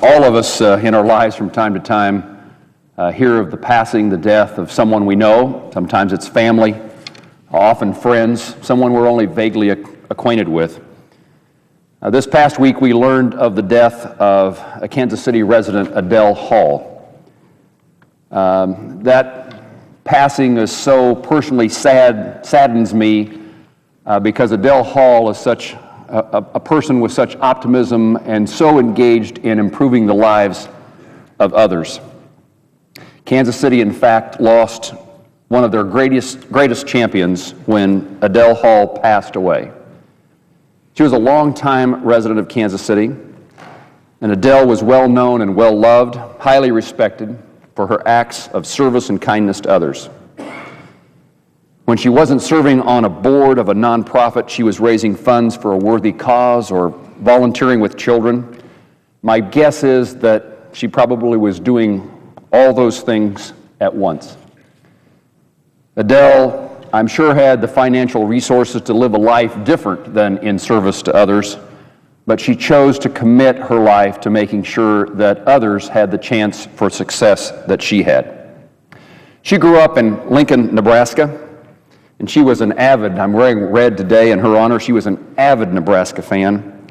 All of us in our lives from time to time hear of the passing, the death of someone we know. Sometimes it's family, often friends, someone we're only vaguely acquainted with. This past week we learned of the death of a Kansas City resident, Adele Hall. That passing is so personally saddens me because Adele Hall is such a person with such optimism and so engaged in improving the lives of others. Kansas City, in fact, lost one of their greatest champions when Adele Hall passed away. She was a longtime resident of Kansas City, and Adele was well known and well loved, highly respected for her acts of service and kindness to others. When she wasn't serving on a board of a nonprofit, she was raising funds for a worthy cause or volunteering with children. My guess is that she probably was doing all those things at once. Adele, I'm sure, had the financial resources to live a life different than in service to others, but she chose to commit her life to making sure that others had the chance for success that she had. She grew up in Lincoln, Nebraska, and she was an avid, I'm wearing red today in her honor, she was an avid Nebraska fan.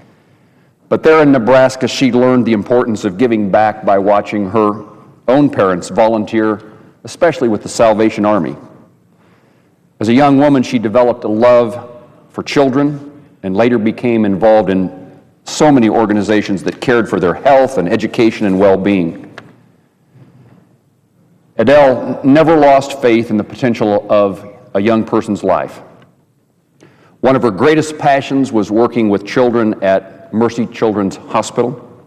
But there in Nebraska, she learned the importance of giving back by watching her own parents volunteer, especially with the Salvation Army. As a young woman, she developed a love for children and later became involved in so many organizations that cared for their health and education and well-being. Adele never lost faith in the potential of a young person's life. One of her greatest passions was working with children at Mercy Children's Hospital.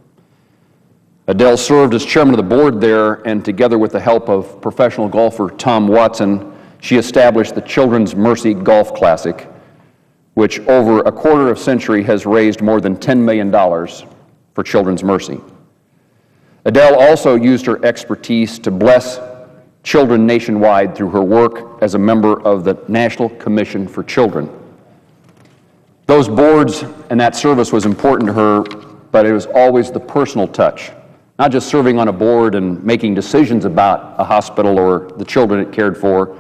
Adele served as chairman of the board there, and together with the help of professional golfer Tom Watson, she established the Children's Mercy Golf Classic, which over a quarter of a century has raised more than $10 million for Children's Mercy. Adele also used her expertise to bless children nationwide through her work as a member of the National Commission for Children. Those boards and that service was important to her, but it was always the personal touch, not just serving on a board and making decisions about a hospital or the children it cared for,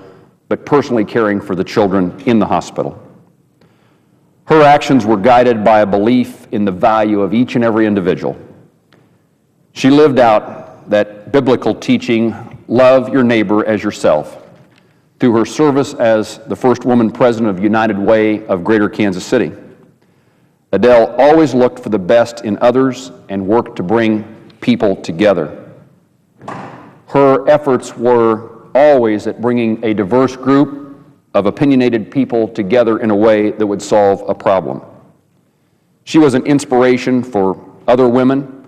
but personally caring for the children in the hospital. Her actions were guided by a belief in the value of each and every individual. She lived out that biblical teaching, love your neighbor as yourself, through her service as the first woman president of United Way of Greater Kansas City. Adele always looked for the best in others and worked to bring people together. Her efforts were always at bringing a diverse group of opinionated people together in a way that would solve a problem. She was an inspiration for other women,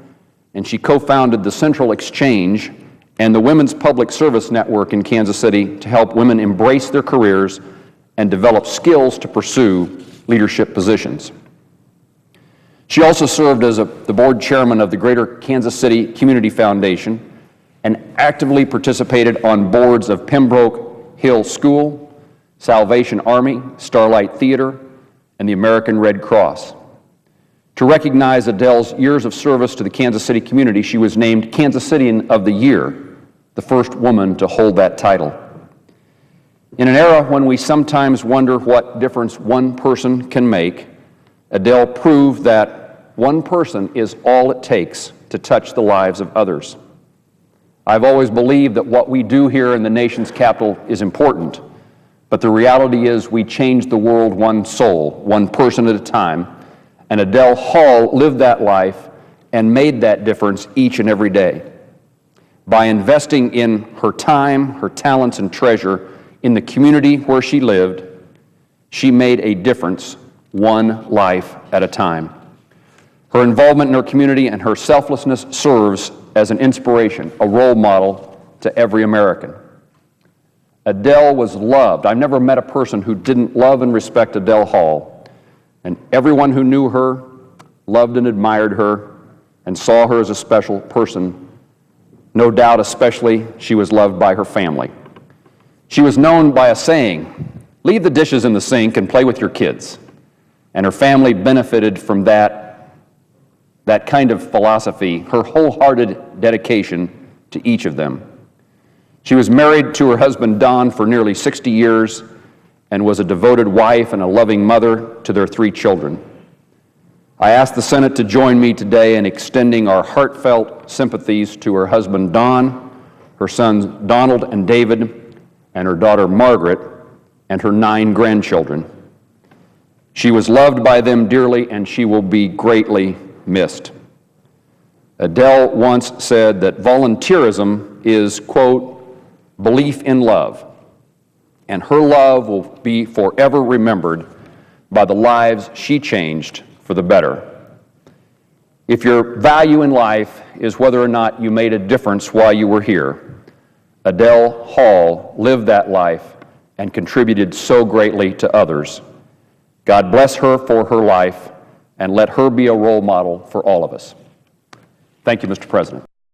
and she co-founded the Central Exchange and the Women's Public Service Network in Kansas City to help women embrace their careers and develop skills to pursue leadership positions. She also served as the board chairman of the Greater Kansas City Community Foundation and actively participated on boards of Pembroke Hill School, Salvation Army, Starlight Theater, and the American Red Cross. To recognize Adele's years of service to the Kansas City community, she was named Kansas Citian of the Year, the first woman to hold that title. In an era when we sometimes wonder what difference one person can make, Adele proved that one person is all it takes to touch the lives of others. I've always believed that what we do here in the nation's capital is important, but the reality is we change the world one soul, one person at a time, and Adele Hall lived that life and made that difference each and every day. By investing in her time, her talents, and treasure in the community where she lived, she made a difference one life at a time. Her involvement in her community and her selflessness serves as an inspiration, a role model to every American. Adele was loved. I've never met a person who didn't love and respect Adele Hall, and everyone who knew her loved and admired her and saw her as a special person. No doubt, especially, she was loved by her family. She was known by a saying, "Leave the dishes in the sink and play with your kids." And her family benefited from that that kind of philosophy, her wholehearted dedication to each of them. She was married to her husband Don for nearly 60 years and was a devoted wife and a loving mother to their 3 children. I ask the Senate to join me today in extending our heartfelt sympathies to her husband Don, her sons Donald and David, and her daughter Margaret, and her 9 grandchildren. She was loved by them dearly, and she will be greatly missed. Adele once said that volunteerism is, quote, belief in love, and her love will be forever remembered by the lives she changed for the better. If your value in life is whether or not you made a difference while you were here, Adele Hall lived that life and contributed so greatly to others. God bless her for her life, and let her be a role model for all of us. Thank you, Mr. President.